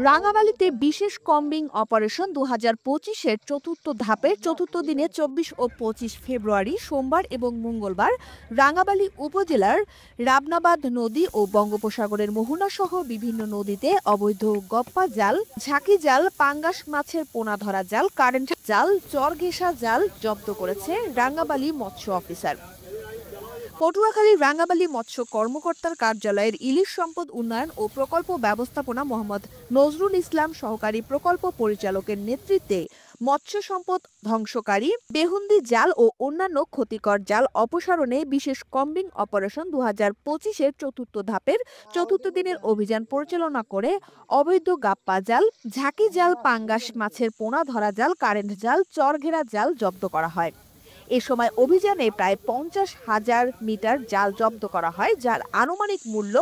রাঙামাটিতে বিশেষ combing operation ২০২৫-এর চতুর্থ ধাপের চতুর্থ দিনে ২৪ ও ২৫ ফেব্রুয়ারি সোমবার এবং মঙ্গলবার রাঙামাটি উপজেলার রাবনাবাদ নদী ও বঙ্গোপসাগরের মোহনা সহ বিভিন্ন নদীতে অবৈধ গপ্পা জাল, ঝাঁকি জাল, পাঙ্গাস মাছের পোনা ধরা জাল, কারেন্ট জাল, চরঘেঁষা জাল জব্দ করেছে রাঙামাটি মৎস্য অফিসার। পটুয়াখালীর রাঙামাটি মৎস্য কর্মকর্তার কার্যালয়ের ইলিশ সম্পদ উন্নয়ন ও প্রকল্প ব্যবস্থাপনা মোহাম্মদ নজরুল ইসলাম সহকারী প্রকল্প পরিচালকের নেতৃত্বে মৎস্য সম্পদ ধ্বংসকারী বেহুন্দি জাল ও অন্যান্য ক্ষতিকর জাল অপসারণে বিশেষ কম্বিং অপারেশন ২০২৫-এর চতুর্থ ধাপের চতুর্থ দিনের অভিযান পরিচালনা করে অবৈধ গাপ্পা জাল, ঝাঁকি জাল, পাঙ্গাস মাছের পোনা ধরা জাল, কারেন্ট জাল, চরঘেরা জাল জব্দ করা হয়। এ সময় অভিযানে প্রায় ৫০,০০০ মিটার জাল জব্দ করা হয়, যার আনুমানিক মূল্য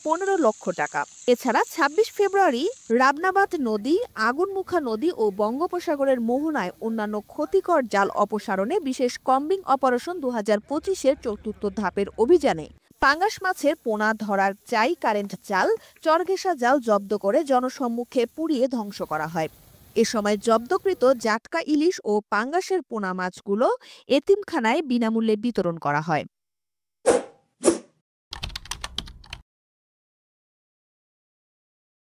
১৫ লক্ষ টাকা। এছাড়া ২৬ ফেব্রুয়ারি রাবনাবাদ নদী, আগুনমুখা নদী ও বঙ্গোপসাগরের মোহনায় অন্যান্য ক্ষতিকর জাল অপসারণে বিশেষ কম্বিং অপারেশন ২০২৫-এর চতুর্থ ধাপের অভিযানে পাঙ্গাস মাছের পোনা ধরার চাই, কারেন্ট জাল, চরঘেঁষা জাল জব্দ করে জনসম্মুখে পুড়িয়ে ধ্বংস করা হয়। এ সময় জব্দকৃত জাটকা ইলিশ ও পাঙ্গাসের পোনা মাছগুলো এতিমখানায় বিনামূল্যে বিতরণ করা হয়।